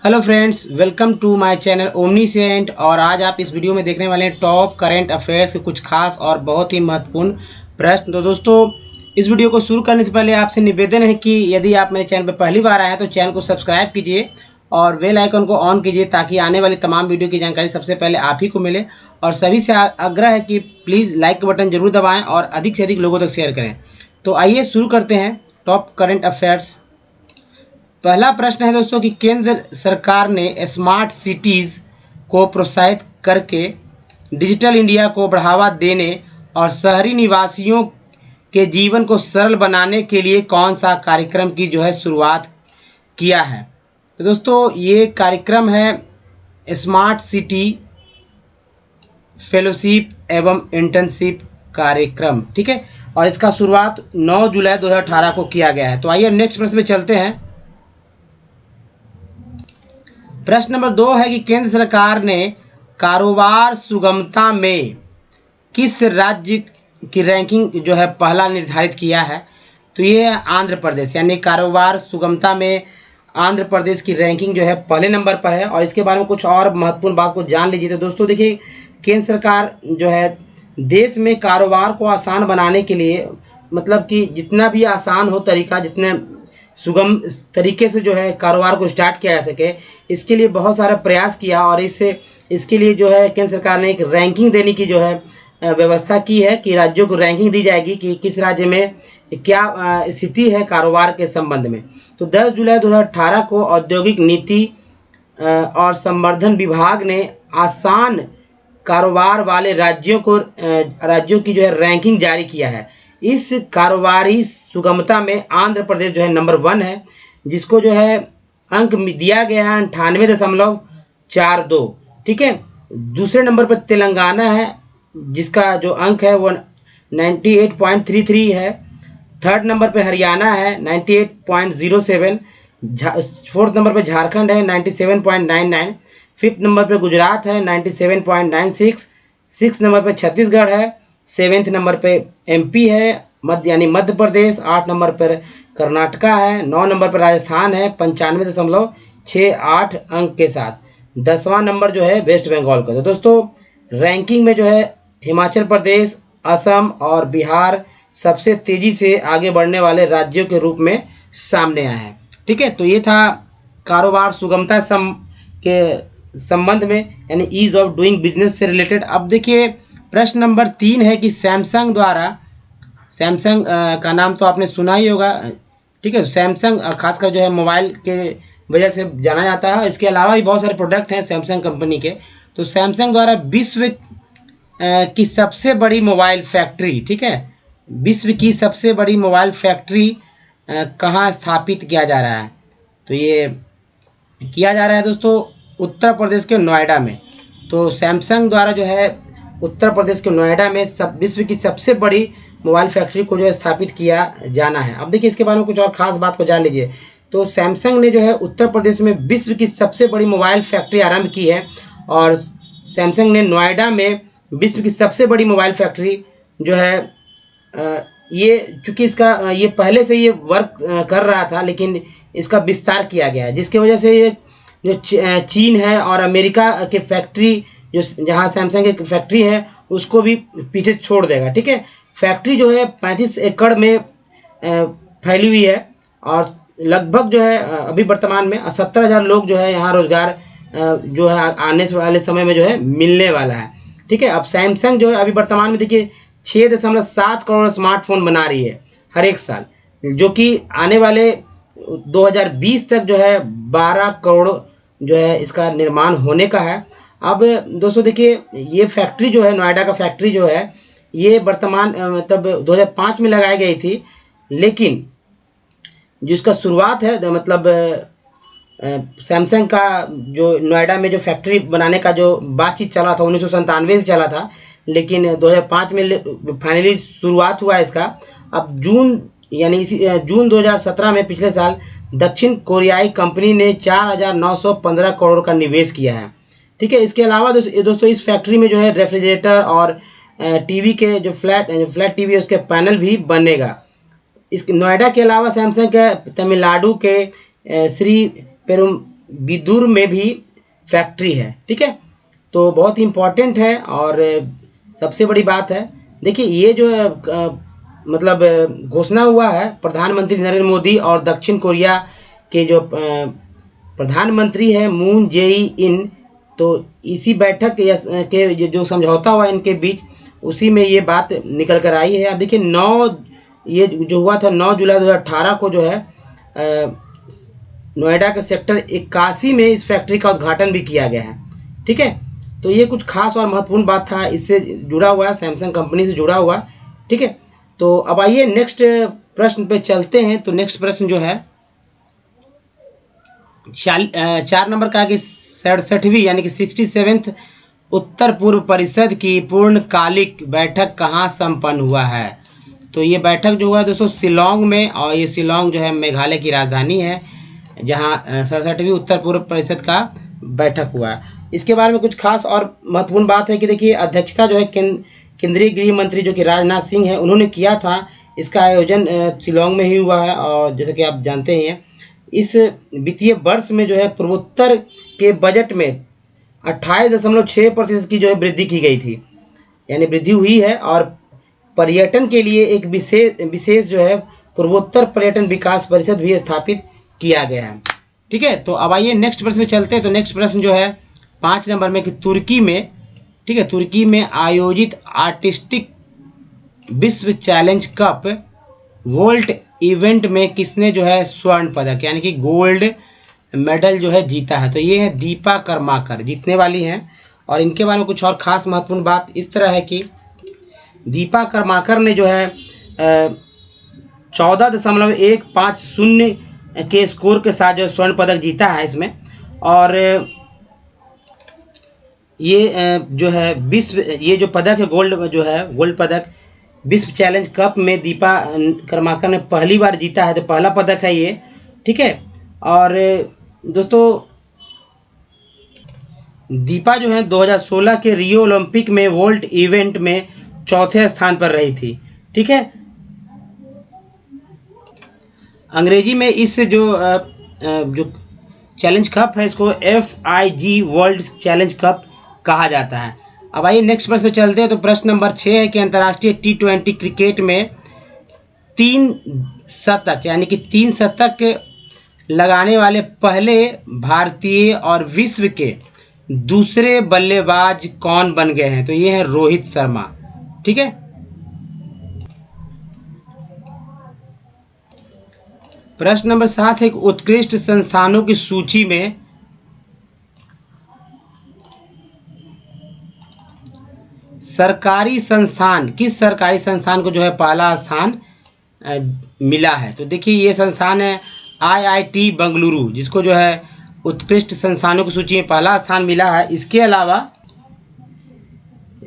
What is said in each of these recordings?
Hello friends, welcome to my channel Omniscient. और आज आप इस वीडियो में देखने वाले हैं टॉप करंट अफेयर्स के कुछ खास और बहुत ही महत्वपूर्ण प्रश्न। तो दोस्तों, इस वीडियो को शुरू करने से पहले आपसे निवेदन है कि यदि आप मेरे चैनल पर पहली बार आए हैं तो चैनल को सब्सक्राइब कीजिए और बेल आइकन को ऑन कीजिए ताकि आने वाली तमाम वीडियो की जानकारी सबसे पहले आप ही को मिले। और सभी से आग्रह है कि प्लीज़ लाइक का बटन जरूर दबाएँ और अधिक से अधिक लोगों तक शेयर करें। तो आइए शुरू करते हैं टॉप करंट अफेयर्स। पहला प्रश्न है दोस्तों कि केंद्र सरकार ने स्मार्ट सिटीज़ को प्रोत्साहित करके डिजिटल इंडिया को बढ़ावा देने और शहरी निवासियों के जीवन को सरल बनाने के लिए कौन सा कार्यक्रम की शुरुआत किया है। तो दोस्तों, ये कार्यक्रम है स्मार्ट सिटी फेलोशिप एवं इंटर्नशिप कार्यक्रम, ठीक है। और इसका शुरुआत 9 जुलाई 2018 को किया गया है। तो आइए नेक्स्ट प्रश्न में चलते हैं। प्रश्न नंबर 2 है कि केंद्र सरकार ने कारोबार सुगमता में किस राज्य की रैंकिंग पहला निर्धारित किया है। तो ये है आंध्र प्रदेश, यानी कारोबार सुगमता में आंध्र प्रदेश की रैंकिंग पहले नंबर पर है। और इसके बारे में कुछ और महत्वपूर्ण बात को जान लीजिए। तो दोस्तों देखिए, केंद्र सरकार देश में कारोबार को आसान बनाने के लिए, मतलब कि जितना भी आसान हो तरीका, जितने सुगम तरीके से कारोबार को स्टार्ट किया जा सके, इसके लिए बहुत सारा प्रयास किया। और इसके लिए केंद्र सरकार ने एक रैंकिंग देने की व्यवस्था की है कि राज्यों को रैंकिंग दी जाएगी कि किस राज्य में क्या स्थिति है कारोबार के संबंध में। तो 10 जुलाई 2018 को औद्योगिक नीति और संवर्धन विभाग ने आसान कारोबार वाले राज्यों की रैंकिंग जारी किया है। इस कारोबारी सुगमता में आंध्र प्रदेश नंबर 1 है, जिसको अंक दिया गया है 98.42, ठीक है। दूसरे नंबर पर तेलंगाना है, जिसका अंक है वो 98.33 है। थर्ड नंबर पे हरियाणा है 98.07। फोर्थ नंबर पे झारखंड है 97.99। फिफ्थ नंबर पे गुजरात है 97.96। सिक्स नंबर पे छत्तीसगढ़ है। सेवेंथ नंबर पे एमपी है मध्य प्रदेश। 8 नंबर पर कर्नाटका है। 9 नंबर पर राजस्थान है 95.68 अंक के साथ। 10वां नंबर वेस्ट बंगाल का। तो दोस्तों, रैंकिंग में हिमाचल प्रदेश, असम और बिहार सबसे तेजी से आगे बढ़ने वाले राज्यों के रूप में सामने आए हैं, ठीक है। तो ये था कारोबार सुगमता के संबंध में, यानी ईज ऑफ डूइंग बिजनेस से रिलेटेड। अब देखिए, प्रश्न नंबर 3 है कि सैमसंग का नाम तो आपने सुना ही होगा, ठीक है। सैमसंग खासकर मोबाइल के वजह से जाना जाता है। इसके अलावा भी बहुत सारे प्रोडक्ट हैं सैमसंग कंपनी के। तो सैमसंग द्वारा विश्व की सबसे बड़ी मोबाइल फैक्ट्री, ठीक है, विश्व की सबसे बड़ी मोबाइल फैक्ट्री कहाँ स्थापित किया जा रहा है। तो ये किया जा रहा है दोस्तों उत्तर प्रदेश के नोएडा में। तो सैमसंग द्वारा उत्तर प्रदेश के नोएडा में विश्व की सबसे बड़ी मोबाइल फैक्ट्री को स्थापित किया जाना है। अब देखिए, इसके बारे में कुछ और खास बात को जान लीजिए। तो सैमसंग ने उत्तर प्रदेश में विश्व की सबसे बड़ी मोबाइल फैक्ट्री आरंभ की है। और सैमसंग ने नोएडा में विश्व की सबसे बड़ी मोबाइल फैक्ट्री ये चूँकि इसका ये पहले से ये वर्क कर रहा था, लेकिन इसका विस्तार किया गया है, जिसकी वजह से ये जो चीन है और अमेरिका के फैक्ट्री जहाँ सैमसंग की फैक्ट्री है उसको भी पीछे छोड़ देगा, ठीक है। फैक्ट्री 35 एकड़ में फैली हुई है और लगभग अभी वर्तमान में 70,000 लोग यहाँ रोजगार आने वाले समय में मिलने वाला है, ठीक है। अब सैमसंग अभी वर्तमान में देखिए 6.7 करोड़ स्मार्टफोन बना रही है हर एक साल, जो कि आने वाले 2020 तक 12 करोड़ इसका निर्माण होने का है। अब दोस्तों देखिए, ये फैक्ट्री नोएडा का फैक्ट्री ये वर्तमान मतलब 2005 में लगाई गई थी, लेकिन जो इसका शुरुआत है मतलब सैमसंग का नोएडा में फैक्ट्री बनाने का बातचीत चला था 1997 से चला था, लेकिन 2005 में फाइनली शुरुआत हुआ इसका। अब जून 2017 में पिछले साल दक्षिण कोरियाई कंपनी ने 4,915 करोड़ का निवेश किया है, ठीक है। इसके अलावा दोस्तों इस फैक्ट्री में रेफ्रिजरेटर और टीवी के फ्लैट टीवी उसके पैनल भी बनेगा। इस नोएडा के अलावा सैमसंग के तमिलनाडु के श्री बिदुर में भी फैक्ट्री है। ठीक है, तो बहुत इम्पोर्टेंट है और सबसे बड़ी बात है। देखिए ये जो मतलब घोषणा हुआ है प्रधानमंत्री नरेंद्र मोदी और दक्षिण कोरिया के जो प्रधानमंत्री है मून जे इन, तो इसी बैठक के जो समझौता हुआ इनके बीच, उसी में ये बात निकल कर आई है। अब देखिए 9 ये जो हुआ था 9 जुलाई 2018 को जो है नोएडा के सेक्टर 81 में इस फैक्ट्री का उद्घाटन भी किया गया है। ठीक है, तो ये कुछ खास और महत्वपूर्ण बात था, इससे जुड़ा हुआ है, सैमसंग कंपनी से जुड़ा हुआ। ठीक है, तो अब आइए नेक्स्ट प्रश्न पे चलते हैं। तो नेक्स्ट प्रश्न जो है 4 नंबर का है कि 67वीं यानी कि 67th उत्तर पूर्व परिषद की पूर्णकालिक बैठक कहाँ संपन्न हुआ है। तो ये बैठक जो हुआ है दोस्तों शिलोंग में, और ये शिलोंग जो है मेघालय की राजधानी है, जहाँ 67वीं उत्तर पूर्व परिषद का बैठक हुआ है। इसके बारे में कुछ खास और महत्वपूर्ण बात है कि देखिए अध्यक्षता जो है केंद्रीय गृह मंत्री जो कि राजनाथ सिंह है उन्होंने किया था। इसका आयोजन शिलोंग में ही हुआ है, और जैसे कि आप जानते हैं इस वित्तीय वर्ष में जो है पूर्वोत्तर के बजट में 28.6% की जो है वृद्धि की गई थी, यानी वृद्धि हुई है। और पर्यटन के लिए एक विशेष जो है पूर्वोत्तर पर्यटन विकास परिषद भी स्थापित किया गया है। ठीक है, तो अब आइए नेक्स्ट प्रश्न में चलते हैं। तो नेक्स्ट प्रश्न जो है 5 नंबर में कि तुर्की में, ठीक है, तुर्की में आयोजित आर्टिस्टिक विश्व चैलेंज कप वोल्ट इवेंट में किसने जो है स्वर्ण पदक यानी कि गोल्ड मेडल जो है जीता है। तो ये है दीपा कर्माकर जीतने वाली हैं। और इनके बारे में कुछ और खास महत्वपूर्ण बात इस तरह है कि दीपा कर्माकर ने जो है 14.150 के स्कोर के साथ जो स्वर्ण पदक जीता है इसमें। और ये जो है विश्व ये जो पदक है गोल्ड पदक विश्व चैलेंज कप में दीपा कर्माकर ने पहली बार जीता है, तो पहला पदक है ये। ठीक है, और दोस्तों दीपा जो है 2016 के रियो ओलंपिक में वोल्ट इवेंट में चौथे स्थान पर रही थी। ठीक है, अंग्रेजी में इस जो चैलेंज कप है इसको FIG वर्ल्ड चैलेंज कप कहा जाता है। अब आइए नेक्स्ट प्रश्न पे चलते हैं। तो प्रश्न नंबर 6 है कि अंतर्राष्ट्रीय T20 क्रिकेट में 3 शतक यानी कि 3 शतक लगाने वाले पहले भारतीय और विश्व के दूसरे बल्लेबाज कौन बन गए हैं। तो ये है रोहित शर्मा। ठीक है, प्रश्न नंबर 7 है कि उत्कृष्ट संस्थानों की सूची में किस सरकारी संस्थान को जो है पहला स्थान मिला है। तो देखिए ये संस्थान है IIT बेंगलुरु, जिसको जो है उत्कृष्ट संस्थानों की सूची में पहला स्थान मिला है। इसके अलावा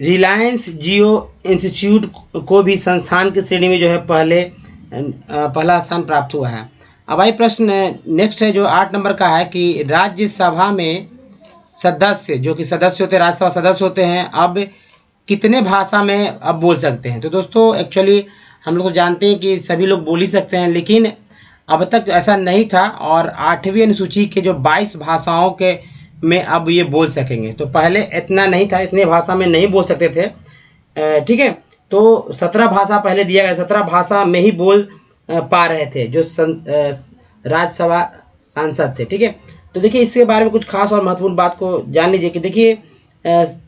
रिलायंस जियो इंस्टीट्यूट को भी संस्थान की श्रेणी में जो है पहला स्थान प्राप्त हुआ है। अब आई प्रश्न नेक्स्ट है जो 8 नंबर का है कि राज्यसभा में सदस्य जो कि सदस्य होते हैं, राज्यसभा सदस्य होते हैं, अब कितने भाषा में अब बोल सकते हैं। तो दोस्तों एक्चुअली हम लोग जानते हैं कि सभी लोग बोल ही सकते हैं, लेकिन अब तक ऐसा नहीं था। और 8वीं अनुसूची के जो 22 भाषाओं के में अब ये बोल सकेंगे। तो पहले इतना नहीं था, इतने भाषा में नहीं बोल सकते थे। ठीक है, तो 17 भाषा पहले दिया गया, 17 भाषा में ही बोल पा रहे थे जो राज्यसभा सांसद थे। ठीक है, तो देखिए इसके बारे में कुछ खास और महत्वपूर्ण बात को जान लीजिए कि देखिए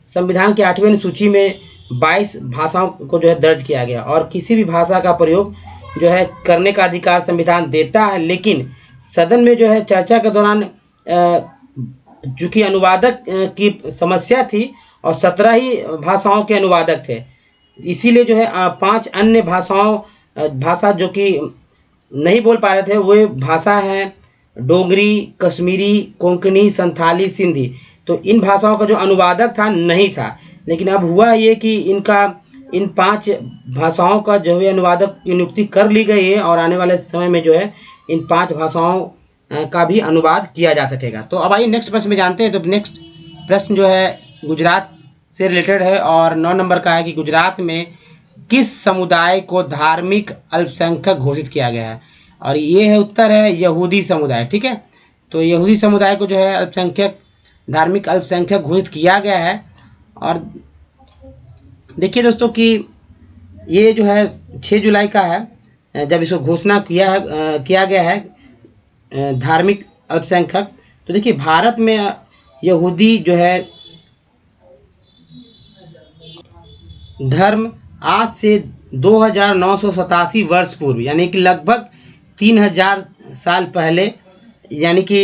संविधान की 8वीं अनुसूची में 22 भाषाओं को जो है दर्ज किया गया, और किसी भी भाषा का प्रयोग जो है करने का अधिकार संविधान देता है। लेकिन सदन में जो है चर्चा के दौरान चूंकि अनुवादक की समस्या थी और 17 ही भाषाओं के अनुवादक थे, इसीलिए जो है 5 अन्य भाषा जो कि नहीं बोल पा रहे थे वो भाषा है डोगरी, कश्मीरी, कोंकणी, संथाली, सिंधी। तो इन भाषाओं का जो अनुवादक था नहीं था, लेकिन अब हुआ ये कि इन 5 भाषाओं का जो है अनुवादक की नियुक्ति कर ली गई है, और आने वाले समय में जो है इन 5 भाषाओं का भी अनुवाद किया जा सकेगा। तो अब आइए नेक्स्ट प्रश्न में जानते हैं। तो नेक्स्ट प्रश्न जो है गुजरात से रिलेटेड है, और 9 नंबर का है कि गुजरात में किस समुदाय को धार्मिक अल्पसंख्यक घोषित किया गया है। और ये है उत्तर है यहूदी समुदाय। ठीक है, तो यहूदी समुदाय को जो है अल्पसंख्यक, धार्मिक अल्पसंख्यक घोषित किया गया है। और देखिए दोस्तों कि ये जो है 6 जुलाई का है जब इसको घोषणा किया गया है धार्मिक अल्पसंख्यक। तो देखिए भारत में यहूदी जो है धर्म आज से 2987 वर्ष पूर्व, यानी कि लगभग 3000 साल पहले, यानी कि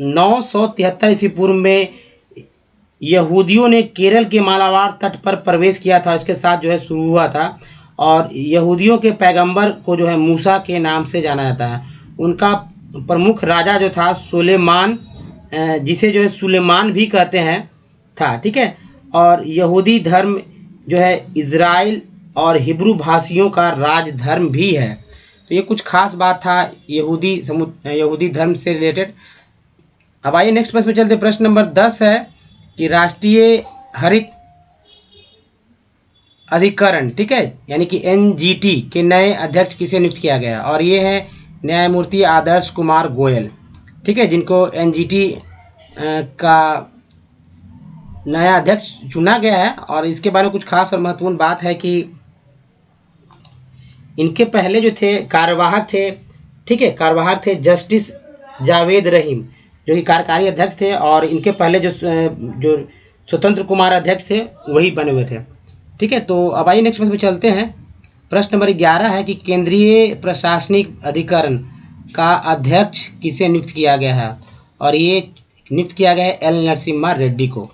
973 ईस्वी पूर्व में यहूदियों ने केरल के मालाबार तट पर प्रवेश किया था। इसके साथ जो है शुरू हुआ था। और यहूदियों के पैगंबर को जो है मूसा के नाम से जाना जाता है। उनका प्रमुख राजा जो था सुलेमान, जिसे जो है सुलेमान भी कहते हैं, था। ठीक है। और यहूदी धर्म जो है इज़राइल और हिब्रू भाषियों का राज धर्म भी है। तो ये कुछ खास बात था यहूदी धर्म से रिलेटेड। अब आइए नेक्स्ट प्रश्न पे चलते। प्रश्न नंबर 10 है कि राष्ट्रीय हरित अधिकरण, ठीक है, यानी कि NGT के नए अध्यक्ष किसे नियुक्त किया गया? और ये है न्यायमूर्ति आदर्श कुमार गोयल, ठीक है, जिनको NGT का नया अध्यक्ष चुना गया है। और इसके बारे में कुछ खास और महत्वपूर्ण बात है कि इनके पहले जो थे कार्यवाहक थे, ठीक है, कार्यवाहक थे जस्टिस जावेद रहीम, जो कि कार्यकारी अध्यक्ष थे। और इनके पहले जो स्वतंत्र कुमार अध्यक्ष थे वही बने हुए थे। ठीक है। तो अब आइए नेक्स्ट प्रश्न पे चलते हैं। प्रश्न नंबर 11 है कि केंद्रीय प्रशासनिक अधिकरण का अध्यक्ष किसे नियुक्त किया गया है? और ये नियुक्त किया गया है एल नरसिम्हा रेड्डी को।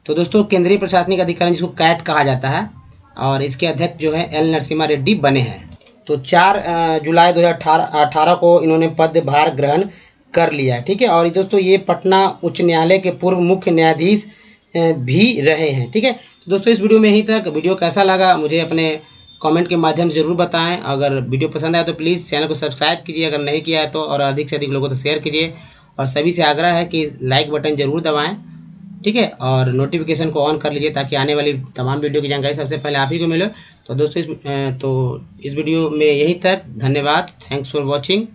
तो दोस्तों केंद्रीय प्रशासनिक अधिकरण जिसको कैट कहा जाता है, और इसके अध्यक्ष जो है एल नरसिम्हा रेड्डी बने हैं। तो 4 जुलाई 2018 को इन्होंने पदभार ग्रहण कर लिया है। ठीक है। और दोस्तों ये पटना उच्च न्यायालय के पूर्व मुख्य न्यायाधीश भी रहे हैं। ठीक है। तो दोस्तों इस वीडियो में यहीं तक। वीडियो कैसा लगा मुझे अपने कमेंट के माध्यम से ज़रूर बताएं। अगर वीडियो पसंद आए तो प्लीज़ चैनल को सब्सक्राइब कीजिए अगर नहीं किया है तो, और अधिक से अधिक लोगों तक शेयर कीजिए। और सभी से आग्रह है कि लाइक बटन ज़रूर दबाएं, ठीक है, और नोटिफिकेशन को ऑन कर लीजिए ताकि आने वाली तमाम वीडियो की जानकारी सबसे पहले आप ही को मिले। तो दोस्तों इस वीडियो में यहीं तक। धन्यवाद। Thanks for watching.